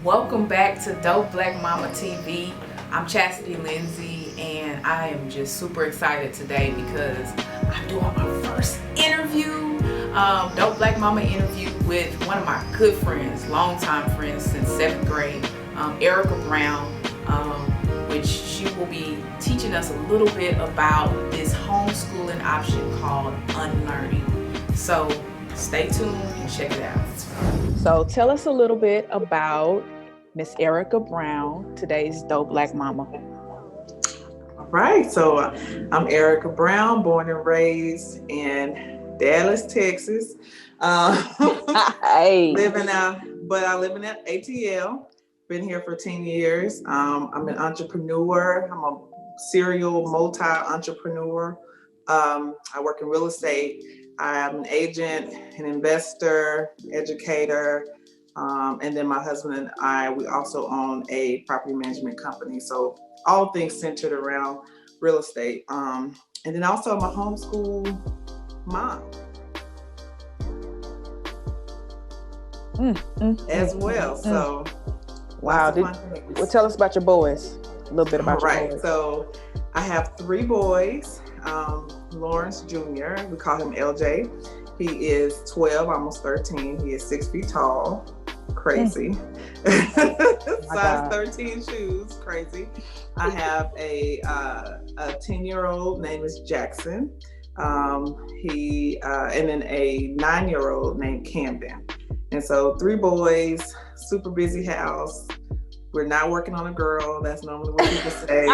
Welcome back to Dope Black Mama TV. I'm Chastity Lindsay, and I am just super excited today because I'm doing my first interview, Dope Black Mama interview with one of my good friends, longtime friends since 7th grade, Erika Brown, which she will be teaching us a little bit about this homeschooling option called unlearning. So stay tuned and check it out. So tell us a little bit about Miss Erika Brown, today's Dope Black Mama. All right, so I'm Erika Brown, born and raised in Dallas, Texas. Hey. I live in ATL. Been here for 10 years. I'm an entrepreneur. I'm a serial multi-entrepreneur. I work in real estate. I'm an agent, an investor, educator, and then my husband and I, we also own a property management company. So all things centered around real estate. And then also I'm a homeschool mom as well. So wow. Well, tell us about your boys. A little bit about your boys. So I have 3 boys. Lawrence Jr., we call him LJ. He is 12, almost 13. He is 6 feet tall. Crazy. Size 13 shoes. Crazy. I have a 10-year-old named is Jackson. And then a 9-year-old named Camden. And so 3 boys, super busy house. We're not working on a girl. That's normally what people say.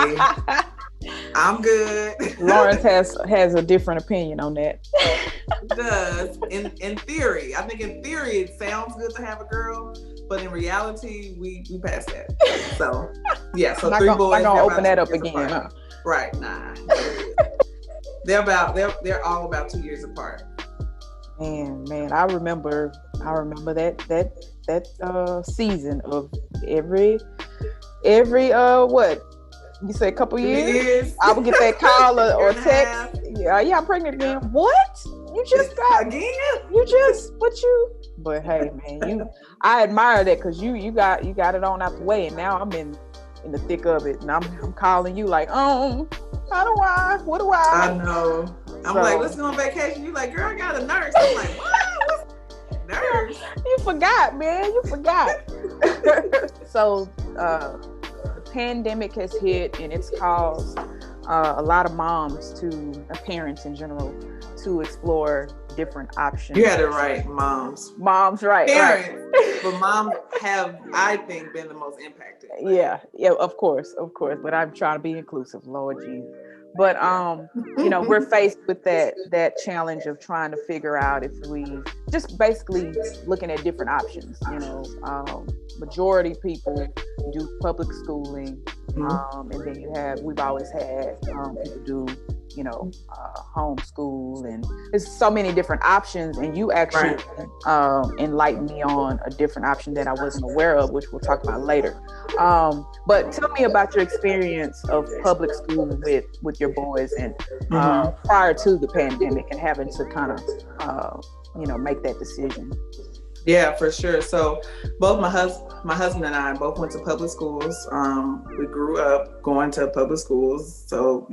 I'm good. Lawrence has a different opinion on that. It does. In theory. I think in theory it sounds good to have a girl, but in reality we pass that. So yeah, so 3 boys. I'm gonna open that up again, huh? Right, nah. They're all about 2 years apart. Man, I remember that season of every what? You say a couple years? I would get that call or text. Yeah, I'm pregnant again. What? You just got again? But hey, man, I admire that because you got it on out the way, and now I'm in the thick of it, and I'm calling you like, what do I? I know. I'm like, let's go on vacation. You like, girl, I got a nurse. I'm like, what? Nurse? You forgot, man. You forgot. So. The pandemic has hit, and it's caused a lot of moms parents in general, to explore different options. You had it right, moms. Moms, right. Parents, right. But moms have, I think, been the most impacted. Yeah, of course. But I'm trying to be inclusive, Lord Jesus. But we're faced with that challenge of trying to figure out if we just basically looking at different options. Majority people do public schooling, and then we've always had people do homeschool, and there's so many different options, and you actually enlightened me on a different option that I wasn't aware of, which we'll talk about later. But tell me about your experience of public school with your boys, and prior to the pandemic, and having to kind of make that decision. Yeah, for sure. So both my husband and I both went to public schools. We grew up going to public schools. So,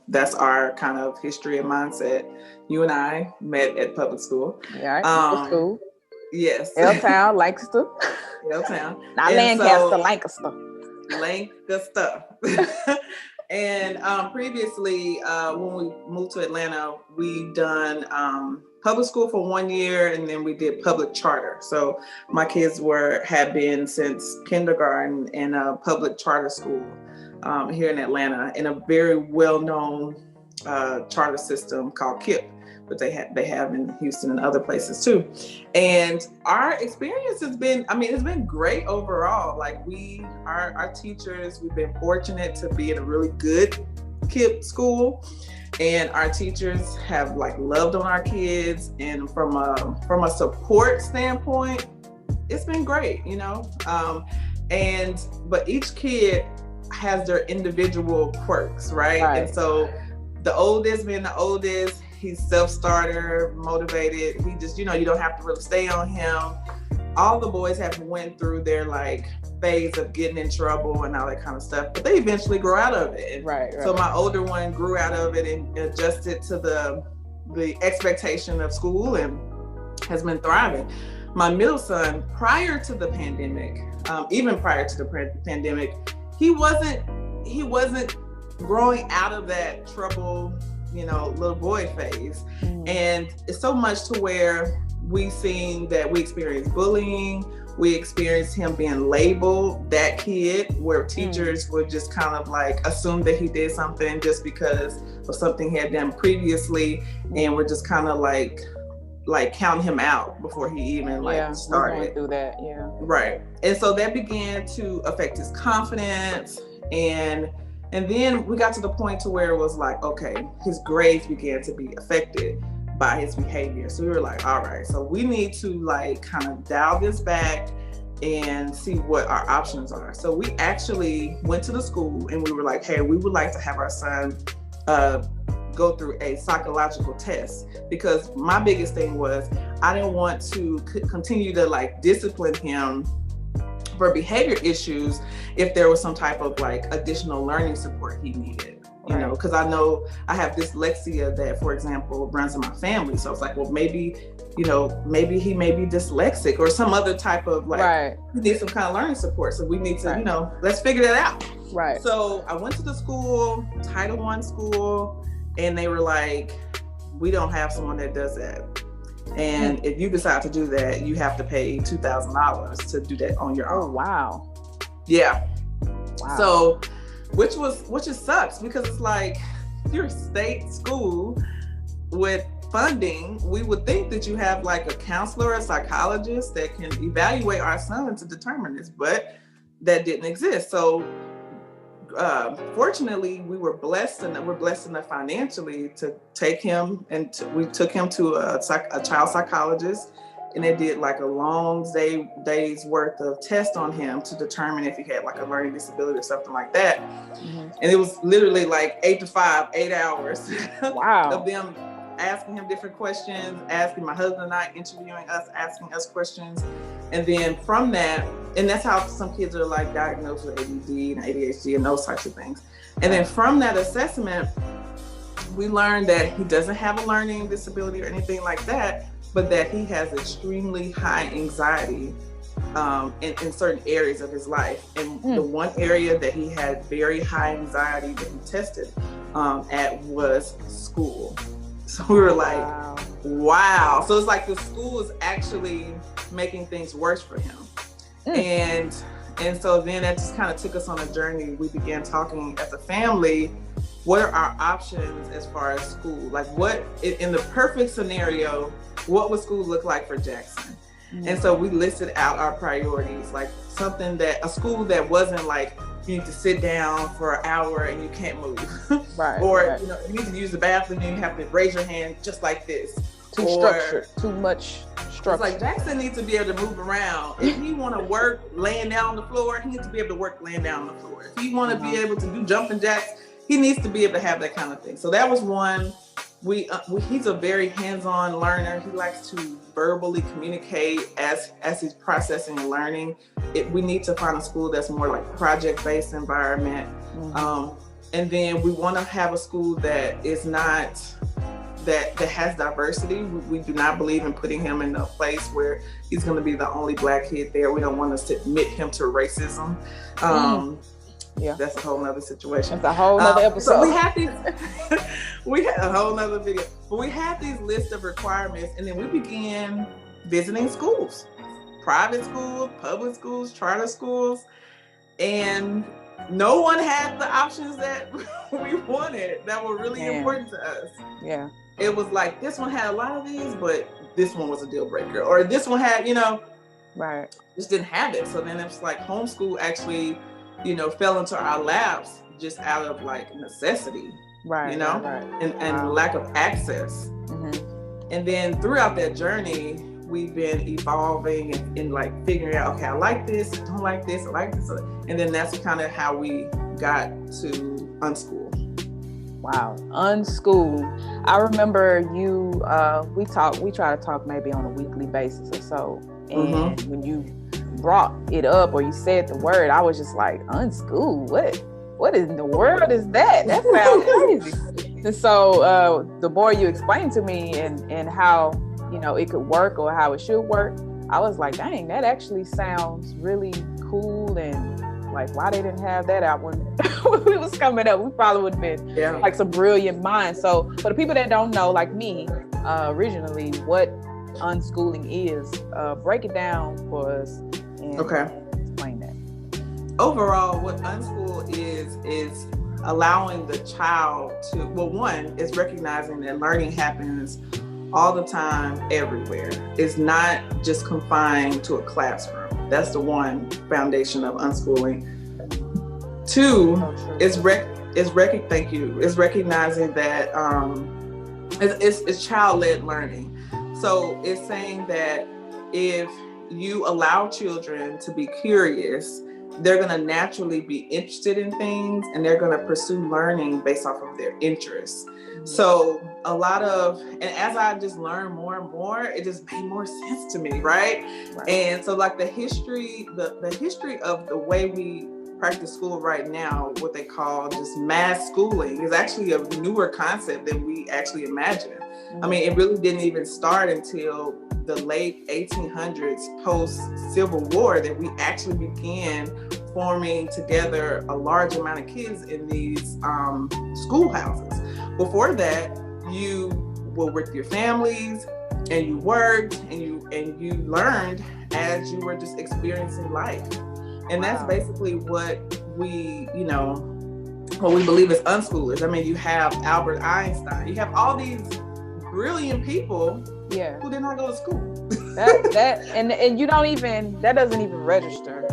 that's our kind of history and mindset. You and I met at public school. Yeah, public school. Yes. L-Town, Lancaster. L-Town. Not Lancaster, Lancaster. Lancaster. And previously, when we moved to Atlanta, we done public school for 1 year, and then we did public charter. So my kids had been since kindergarten in a public charter school here in Atlanta, in a very well-known charter system called KIPP, but they have in Houston and other places too. And our experience has been, it's been great overall. Like our teachers, we've been fortunate to be in a really good KIPP school, and our teachers have like loved on our kids, and from a support standpoint, it's been great, but each kid has their individual quirks, right? And so the oldest being the oldest, he's self-starter, motivated. He just, you don't have to really stay on him. All the boys have went through their like phase of getting in trouble and all that kind of stuff, but they eventually grow out of it. Right. So my older one grew out of it and adjusted to the expectation of school and has been thriving. My middle son, prior to the pandemic, even prior to the pandemic, he wasn't growing out of that trouble, little boy phase. And it's so much to where we experienced bullying. We experienced him being labeled that kid, where teachers would just kind of like assume that he did something just because of something he had done previously, and we're just kind of like count him out before he even started. We're going through that, Right. And so that began to affect his confidence, and then we got to the point to where it was like, okay, his grades began to be affected by his behavior. So we were like, all right, so we need to like kind of dial this back and see what our options are. So we actually went to the school and we were like, hey, we would like to have our son go through a psychological test, because my biggest thing was I didn't want to continue to like discipline him for behavior issues if there was some type of like additional learning support he needed. Because I know I have dyslexia that, for example, runs in my family. So it's like, well, maybe he may be dyslexic or some other type of he needs some kind of learning support. So we need to, let's figure that out. Right. So I went to the school, Title I school, and they were like, we don't have someone that does that. And if you decide to do that, you have to pay $2,000 to do that on your own. Oh, wow. Yeah. Wow. So, which just sucks, because it's like, you're a state school with funding. We would think that you have like a counselor or a psychologist that can evaluate our son to determine this, but that didn't exist. So fortunately, we're blessed enough financially to take him, and we took him to a child psychologist, and they did like a long day's worth of tests on him to determine if he had like a learning disability or something like that. And it was literally like 8 to 5, 8 hours wow. of them asking him different questions, asking my husband and I, interviewing us, asking us questions. And then from that, and that's how some kids are like diagnosed with ADD and ADHD and those types of things. And then from that assessment, we learned that he doesn't have a learning disability or anything like that, but that he has extremely high anxiety in certain areas of his life. And the one area that he had very high anxiety that he tested at was school. So we were like, wow. So it's like the school is actually making things worse for him. And so then that just kind of took us on a journey. We began talking as a family, what are our options as far as school? Like, what, in the perfect scenario, what would school look like for Jackson? And so we listed out our priorities, like a school that wasn't like, you need to sit down for an hour and you can't move. Or, you need to use the bathroom and you have to raise your hand just like this. Too structured, too much structure. It's like Jackson needs to be able to move around. If he want to work laying down on the floor, he needs to be able to work laying down on the floor. If he want to be able to do jumping jacks, he needs to be able to have that kind of thing. So that was one. He's a very hands-on learner. He likes to verbally communicate as he's processing and learning. We need to find a school that's more like project-based environment. And then we want to have a school that is not that has diversity. We do not believe in putting him in a place where he's going to be the only Black kid there. We don't want to submit him to racism. That's a whole nother situation. That's a whole nother episode. So we had a whole nother video. But we had these lists of requirements, and then we began visiting schools, private schools, public schools, charter schools, and no one had the options that we wanted that were really important to us. it was like this one had a lot of these, but this one was a deal breaker, or this one had, Right. just didn't have it. So then it's like homeschool actually, fell into our laps just out of like necessity, Right. and Wow. lack of access. Mm-hmm. And then throughout that journey, we've been evolving and like figuring out, okay, I like this, I don't like this, I like this. And then that's kind of how we got to Unschool. Wow. Unschool. I remember you, we try to talk maybe on a weekly basis or so. And when you brought it up or you said the word, I was just like, unschool? What in the world is that? That sounds crazy. And so the more you explained to me and how, it could work or how it should work, I was like, dang, that actually sounds really cool. And like, why they didn't have that out when we was coming up, we probably would have been like some brilliant minds. So for the people that don't know, like me, originally, what unschooling is, break it down for us and explain that. Overall, what unschool is allowing the child to, well, one is recognizing that learning happens all the time, everywhere. It's not just confined to a classroom. That's the one foundation of unschooling. Two is recognizing that it's child-led learning. So it's saying that if you allow children to be curious, they're going to naturally be interested in things and they're going to pursue learning based off of their interests. So and as I just learned more and more, it just made more sense to me, right? And so like the history of the way we practice school right now, what they call just mass schooling, is actually a newer concept than we actually imagine. I mean, it really didn't even start until the late 1800s, post-Civil War, that we actually began forming together a large amount of kids in these schoolhouses. Before that, you were with your families and you worked and you learned as you were just experiencing life. And that's basically what we believe as unschoolers. I mean, you have Albert Einstein, you have all these brilliant people who did not go to school. and you don't even, that doesn't even register.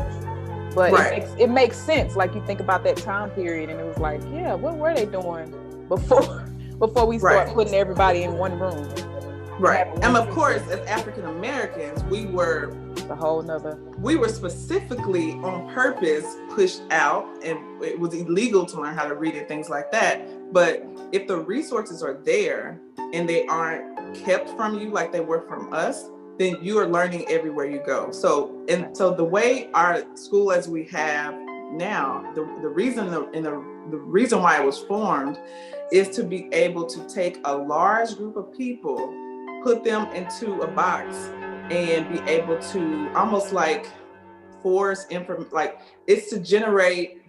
But it makes sense. Like you think about that time period and it was like, what were they doing before we start putting everybody in one room? Right. And of course, as African Americans, we were specifically on purpose pushed out, and it was illegal to learn how to read and things like that. But if the resources are there and they aren't kept from you like they were from us, then you are learning everywhere you go. So the way our school as we have now, the reason why it was formed is to be able to take a large group of people, put them into a box, and be able to almost like force information. Like, it's to generate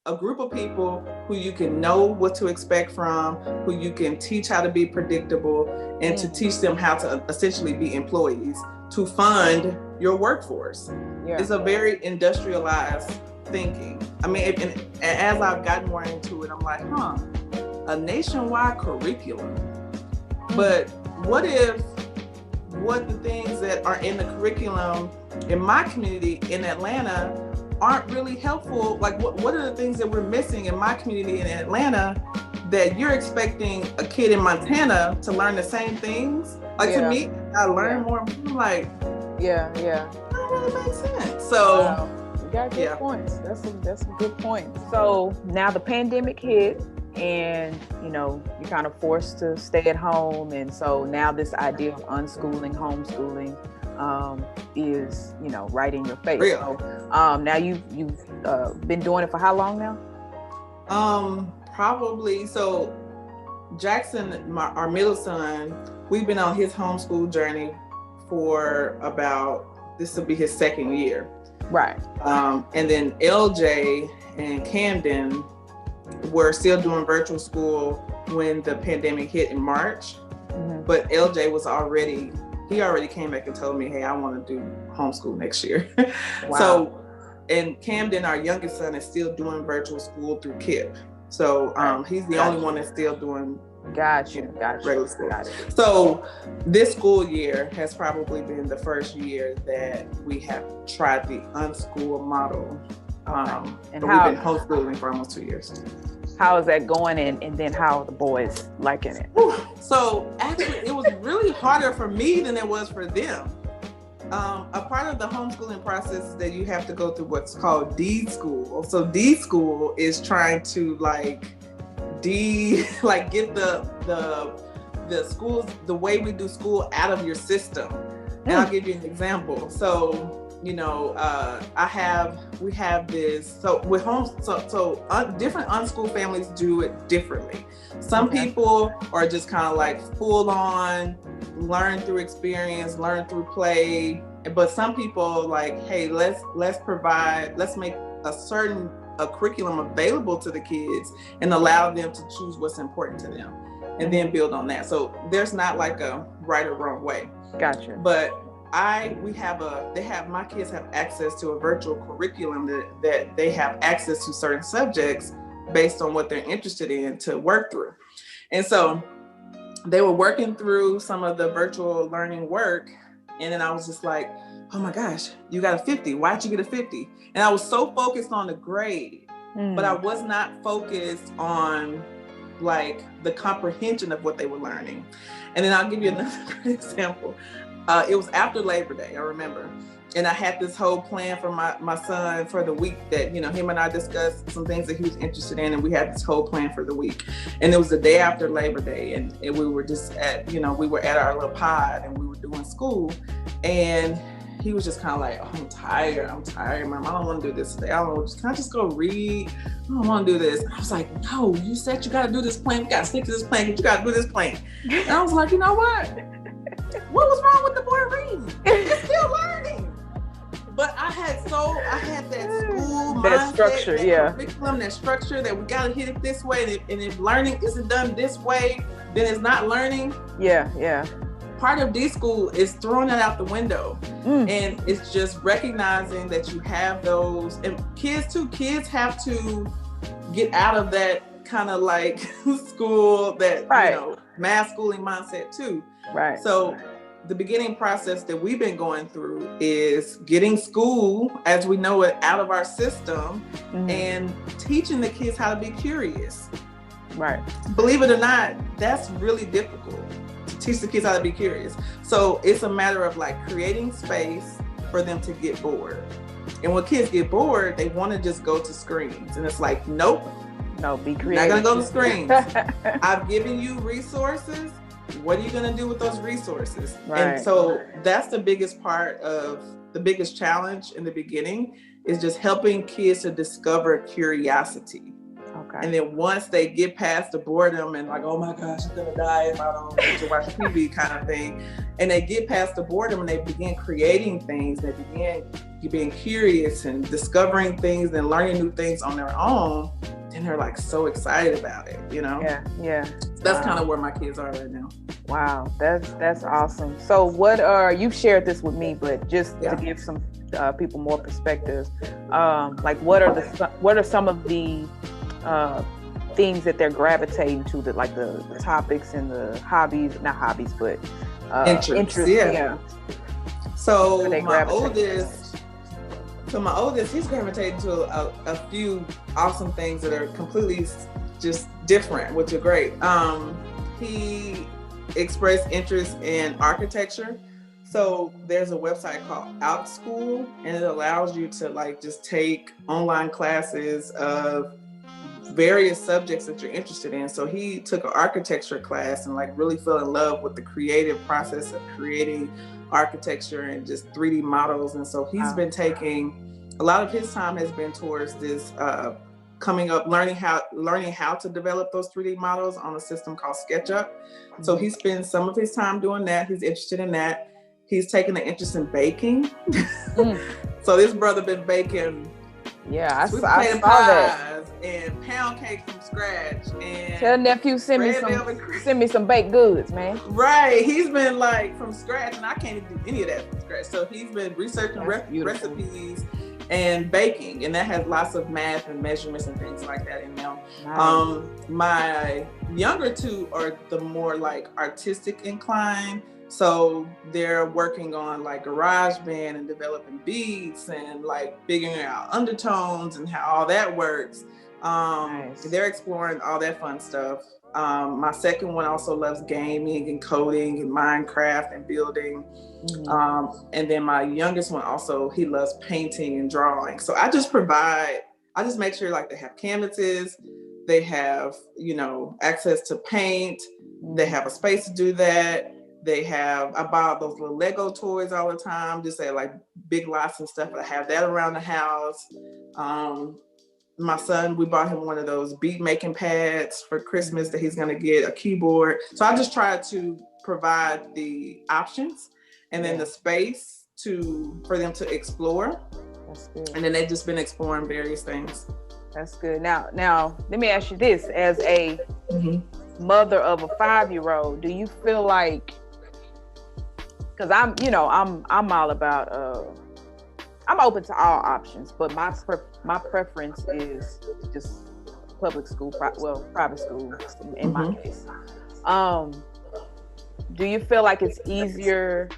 a group of people who you can know what to expect from, who you can teach how to be predictable, and to teach them how to essentially be employees to fund your workforce. It's a very industrialized thinking. I mean, and as I've gotten more into it, I'm like, a nationwide curriculum. But what the things that are in the curriculum in my community in Atlanta aren't really helpful? Like, what are the things that we're missing in my community in Atlanta that you're expecting a kid in Montana to learn the same things? Like, to me, I learn more. I'm like, that really makes sense. So, you got good points. That's some good points. So now the pandemic hit, and you're kind of forced to stay at home, and so now this idea of unschooling, homeschooling is right in your face. So now you've been doing it for how long now? Probably, so Jackson, our middle son, we've been on his homeschool journey for this will be his second year. Right. And then LJ and Camden were still doing virtual school when the pandemic hit in March. But LJ he already came back and told me, hey, I want to do homeschool next year. Wow. So, and Camden, our youngest son, is still doing virtual school through KIPP. So he's the only one that's still doing Got you. Regular school. Got it. So this school year has probably been the first year that we have tried the Unschool model. And but we've been homeschooling for almost 2 years. How is that going, and then how are the boys liking it? So actually, it was really harder for me than it was for them. A part of the homeschooling process is that you have to go through what's called deed school. So deed school is trying to get the schools, the way we do school, out of your system. And I'll give you an example. So, we have this. So with different unschooled families do it differently. Some people are just kind of like full on, learn through experience, learn through play. But some people like, hey, let's make a curriculum available to the kids and allow them to choose what's important to them, and then build on that. So there's not like a right or wrong way. Gotcha. But my kids have access to a virtual curriculum that they have access to certain subjects based on what they're interested in to work through. And so they were working through some of the virtual learning work. And then I was just like, oh my gosh, you got a 50. Why'd you get a 50? And I was so focused on the grade, but I was not focused on like the comprehension of what they were learning. And then I'll give you another example. It was after Labor Day, I remember. And I had this whole plan for my son for the week that, him and I discussed some things that he was interested in. And we had this whole plan for the week. And it was the day after Labor Day. And we were just we were at our little pod and we were doing school. And he was just kind of like, oh, I'm tired, Mom. I don't want to do this today. Can I just go read? I don't want to do this. I was like, no, you said you got to do this plan. You got to stick to this plan. You got to do this plan. And I was like, you know what? What was wrong with the boy reading? He's still learning. But I had that school that mindset, structure, that curriculum, that structure that we got to hit it this way. And if learning isn't done this way, then it's not learning. Yeah. Part of D school is throwing that out the window. And it's just recognizing that you have those, and kids have to get out of that kind of like school, that, math schooling mindset too. Right. So the beginning process that we've been going through is getting school as we know it out of our system and teaching the kids how to be curious. Right. Believe it or not, that's really difficult to teach the kids how to be curious. So it's a matter of like creating space for them to get bored. And when kids get bored, they want to just go to screens. And it's like, nope. No, be creative. Not gonna go to screens. I've given you resources. What are you going to do with those resources? Right. And so that's the biggest challenge in the beginning, is just helping kids to discover curiosity. Okay. And then once they get past the boredom and like, oh my gosh, I'm going to die if I don't get to watch TV kind of thing. And they get past the boredom and they begin creating things. They begin being curious and discovering things and learning new things on their own. And they're like so excited about it, Yeah. That's kind of where my kids are right now. Wow, that's awesome. So you've shared this with me, but just to give some people more perspective, like what are some of the things that they're gravitating to, that like the topics and the hobbies, not hobbies, but interests. Yeah. So my oldest, he's gravitating to a few awesome things that are completely just different, which are great. He expressed interest in architecture. So there's a website called Outschool, and it allows you to like just take online classes of various subjects that you're interested in. So he took an architecture class and like really fell in love with the creative process of creating architecture and just 3D models. And so he's been taking, a lot of his time has been towards this learning how to develop those 3D models on a system called SketchUp. So he spends some of his time doing that. He's interested in that. He's taken an interest in baking. So this brother been baking sweet potato pies and pound cake from scratch. And tell nephew send me some baked goods, man. Right, he's been like from scratch, and I can't even do any of that from scratch. So he's been researching recipes and baking, and that has lots of math and measurements and things like that in them. Nice. My younger two are the more like artistic inclined. So they're working on like GarageBand and developing beats and like figuring out undertones and how all that works. Nice. They're exploring all that fun stuff. My second one also loves gaming and coding and Minecraft and building. And then my youngest one also, he loves painting and drawing. So I just make sure like they have canvases, they have, access to paint, they have a space to do that. I buy those little Lego toys all the time, just say like big lots and stuff. I have that around the house. My son, we bought him one of those beat making pads for Christmas that he's going to get, a keyboard. So I just try to provide the options and then the space for them to explore. That's good. And then they've just been exploring various things. That's good. Now, let me ask you this: as a mother of a 5-year-old, do you feel like? Because I'm all about. I'm open to all options, but my preference is just public school, private school in my case. Do you feel like it's easier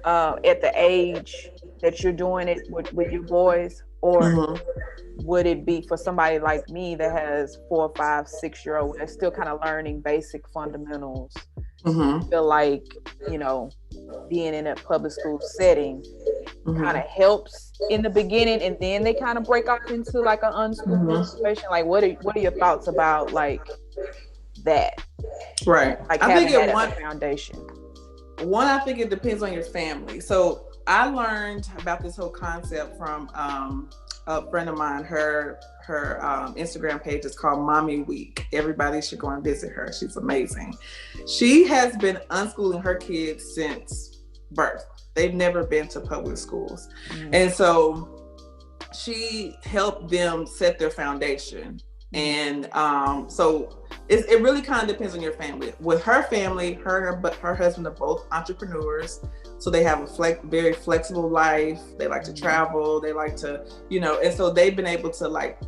at the age that you're doing it with your boys, or would it be for somebody like me that has 4, 5, 6-year-old that's still kind of learning basic fundamentals? Feel like, being in a public school setting kind of helps in the beginning, and then they kind of break off into like an unschooling situation? Like, what are your thoughts about like that? Right. Like, I think foundation. One, I think it depends on your family. So I learned about this whole concept from a friend of mine. Her Instagram page is called Mommy Week. Everybody should go and visit her. She's amazing. She has been unschooling her kids since birth. They've never been to public schools. And so she helped them set their foundation. And so it really kind of depends on your family. With her family, her and her husband are both entrepreneurs. So they have a very flexible life. They like to travel. They like to, and so they've been able to like,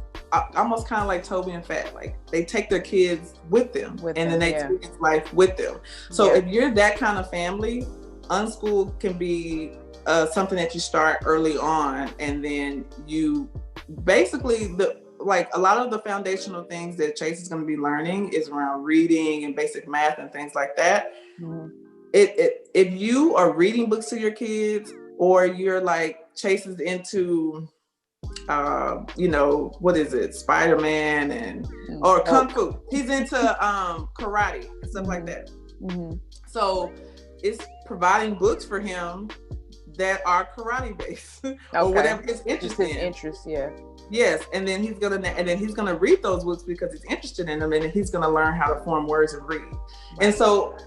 almost kind of like Toby and Fat, like they take their kids with them then they experience life with them. So if you're that kind of family, unschool can be something that you start early on, and then you basically like a lot of the foundational things that Chase is going to be learning is around reading and basic math and things like that. If you are reading books to your kids, or you're like Chase is into what is it, Spider-Man or Kung Fu. He's into karate and stuff like that. So it's providing books for him that are karate based or whatever his interest in. Yes, and then he's gonna read those books because he's interested in them, and then he's gonna learn how to form words and read. And so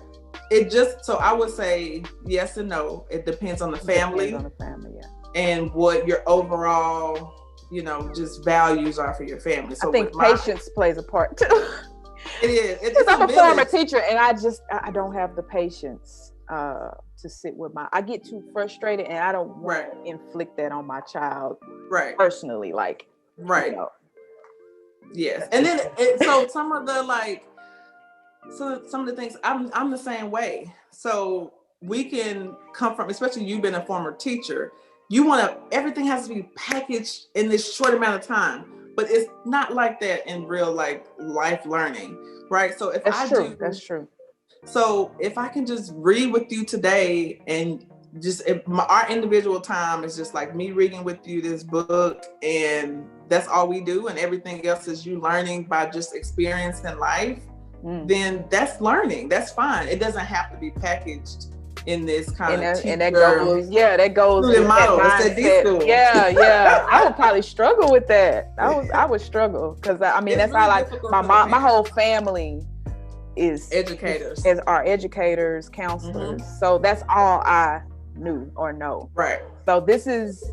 I would say yes and no. It depends on the family. And what your overall, just values are for your family. So I think patience plays a part too. It is. Because I'm a former teacher, and I don't have the patience to sit with I get too frustrated, and I don't want to inflict that on my child personally. Like, yes. And then so some of the things I'm the same way. So we can come from, especially you being a former teacher, everything has to be packaged in this short amount of time, but it's not like that in real like life learning, right? So that's true. So if I can just read with you today, and just our individual time is just like me reading with you this book, and that's all we do, and everything else is you learning by just experience in life, then that's learning. That's fine. It doesn't have to be packaged in this kind of teacher. And that goes with model. That mindset. Yeah. I would probably struggle with that. I would struggle, because that's really how like my whole family is educators, are educators, counselors. So that's all I knew or know. Right. So this is,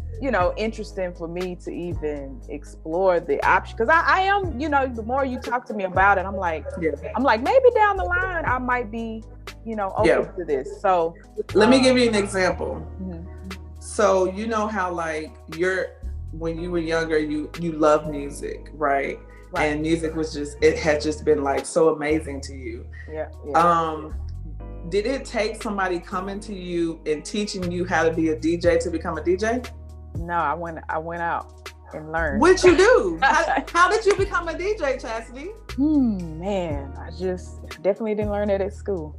interesting for me to even explore the option, because I am, the more you talk to me about it, I'm like, maybe down the line I might be, open to this. So let me give you an example. So how like when you were younger, you love music, right? And music was it had just been like so amazing to you. Yeah. Did it take somebody coming to you and teaching you how to be a DJ to become a DJ? No, I went out and learned. What'd you do? How did you become a DJ, Chastity? Man, I just definitely didn't learn it at school.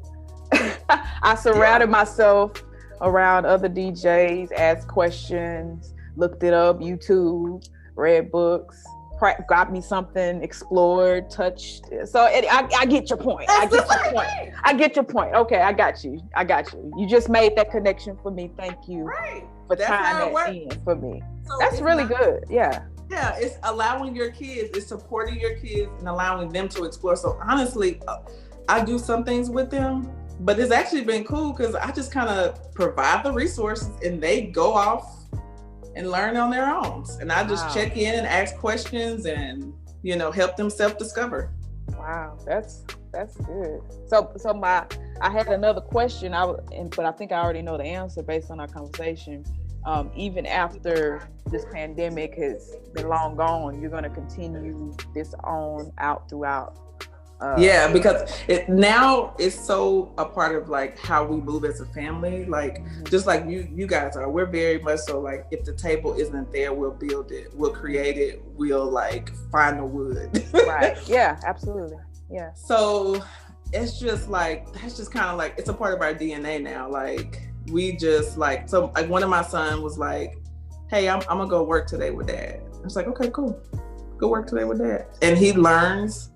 I surrounded myself around other DJs, asked questions, looked it up, YouTube, read books, got me something, explored, touched. So I get your point. I get your point. Okay, I got you. You just made that connection for me. Thank you for tying that in for me. So that's really good. Yeah. Yeah, it's allowing your kids, it's supporting your kids and allowing them to explore. So honestly, I do some things with them, but it's actually been cool because I just kind of provide the resources and they go off and learn on their own. And I just check in and ask questions and, help them self-discover. Wow, that's good. So I had another question, but I think I already know the answer based on our conversation. Even after this pandemic has been long gone, you're going to continue this on out throughout. Because now it's so a part of like how we move as a family, like just like you guys are. We're very much so like if the table isn't there, we'll build it, we'll create it, we'll like find the wood. Right. Yeah, absolutely. Yeah. So it's just like that's just kind of like it's a part of our DNA now. Like we just like one of my sons was like, "Hey, I'm gonna go work today with Dad." I was like, "Okay, cool, go work today with Dad," and he learns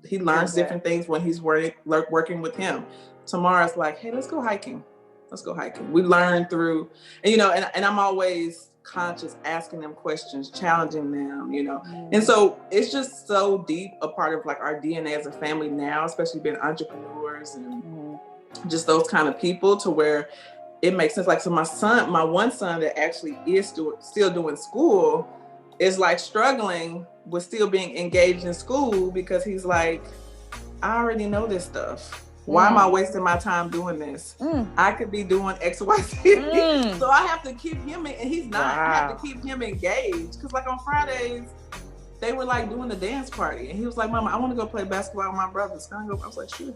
different things when he's working with him. Tomorrow's like, hey, let's go hiking. We learn through, and and I'm always conscious asking them questions, challenging them, And so it's just so deep a part of like our DNA as a family now, especially being entrepreneurs and just those kind of people to where it makes sense. Like, so my one son that actually is still doing school is like struggling with still being engaged in school because he's like, I already know this stuff. Why am I wasting my time doing this? I could be doing X, Y, Z. So I have to keep him and he's not. Wow. I have to keep him engaged. Because like on Fridays, they were like doing a dance party. And he was like, Mama, I want to go play basketball with my brothers. Can I go? I was like, sure.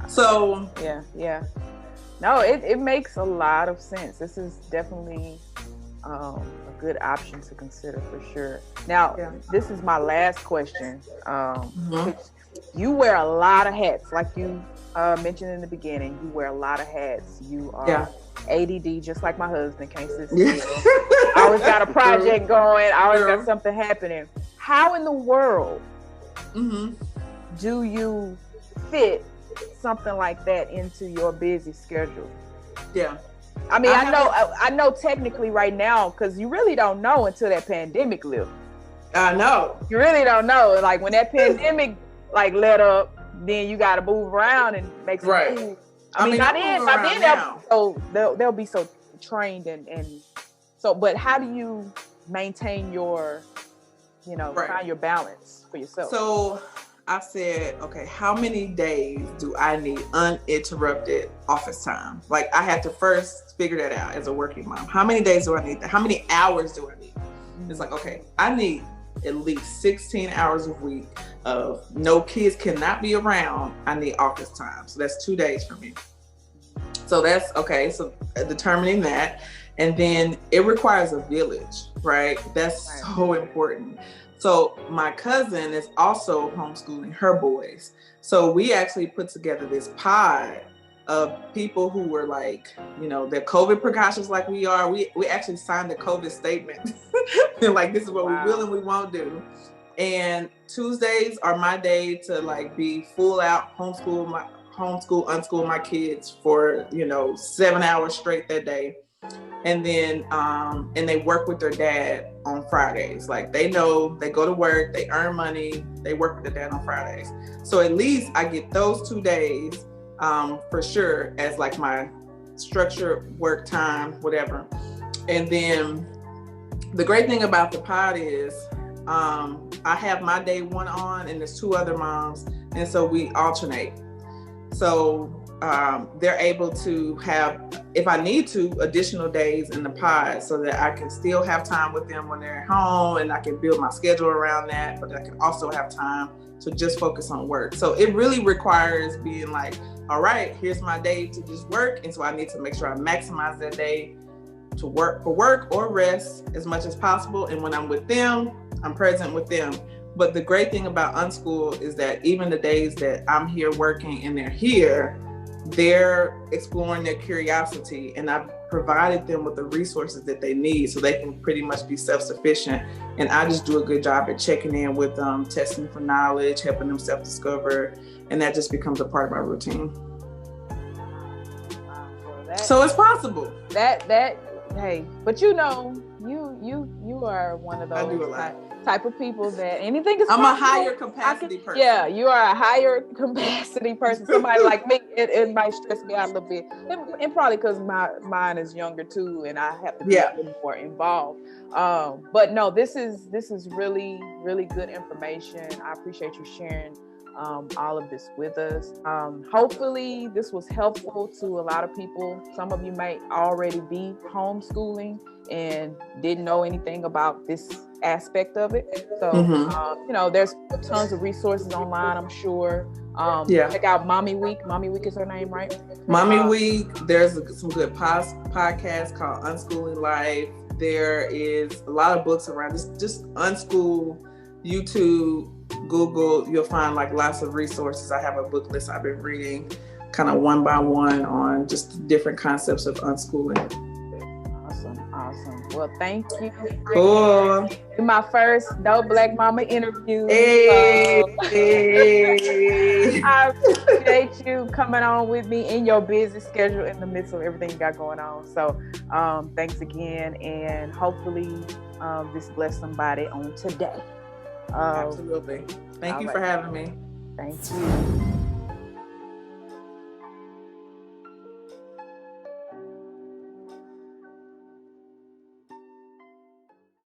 So yeah. No, it makes a lot of sense. This is definitely a good option to consider for sure. Now, this is my last question. You wear a lot of hats, like you mentioned in the beginning. You wear a lot of hats. You are ADD, just like my husband, can't sit still. I always got a project going. I always got something happening. How in the world do you fit something like that into your busy schedule? Yeah. I mean, I know technically right now, because you really don't know until that pandemic lived. I know. You really don't know. Like when that pandemic like let up, then you got to move around and make some food. I mean, by then they'll be so trained and so. But how do you maintain your, find your balance for yourself? So I said, okay, how many days do I need uninterrupted office time? Like I had to first figure that out as a working mom. How many days do I need that? How many hours do I need? It's like, okay, I need at least 16 hours a week of no kids cannot be around. I need office time. So that's 2 days for me. So that's okay. So determining that. And then it requires a village, right? That's so important. So my cousin is also homeschooling her boys. So we actually put together this pod of people who were like, their COVID precautions like we are. We actually signed the COVID statement. Like, this is what we will and we won't do. And Tuesdays are my day to like be full out homeschool, unschool my kids for, 7 hours straight that day. And then, and they work with their dad on Fridays. Like they know they go to work, they earn money, they work with their dad on Fridays. So at least I get those 2 days for sure as like my structured work time, whatever. And then the great thing about the pod is I have my day one on and there's 2 other moms. And so we alternate. So they're able to have, if I need to, additional days in the pod so that I can still have time with them when they're at home, and I can build my schedule around that, but I can also have time to just focus on work. So it really requires being like, all right, here's my day to just work. And so I need to make sure I maximize that day to work for work or rest as much as possible. And when I'm with them, I'm present with them. But the great thing about Unschool is that even the days that I'm here working and they're here, they're exploring their curiosity, and I've provided them with the resources that they need so they can pretty much be self-sufficient. And I just do a good job at checking in with them, testing for knowledge, helping them self-discover, and that just becomes a part of my routine. Wow. Well, So it's possible. Hey, but you are one of I do a those lot. type of people that anything is I'm possible. a higher capacity person. Yeah, you are a higher capacity person. Somebody like me, it might stress me out a little bit, and probably because mine is younger too, and I have to be a little more involved. But no, this is really, really good information. I appreciate you sharing all of this with us. Hopefully this was helpful to a lot of people. Some of you might already be homeschooling and didn't know anything about this aspect of it. So, there's tons of resources online, I'm sure. Check out Mommy Week. Mommy Week is her name, right? Mommy Week. There's some good podcasts called Unschooling Life. There is a lot of books around this. Just Unschool, YouTube, Google, you'll find like lots of resources. I have a book list I've been reading kind of one by one on just different concepts of unschooling. Awesome. Well, thank you. Cool. My first Dope Black Mama interview. Hey. I appreciate you coming on with me in your busy schedule in the midst of everything you got going on. So thanks again, and hopefully this blessed somebody on today. Absolutely. Thank you for having me. Thank you.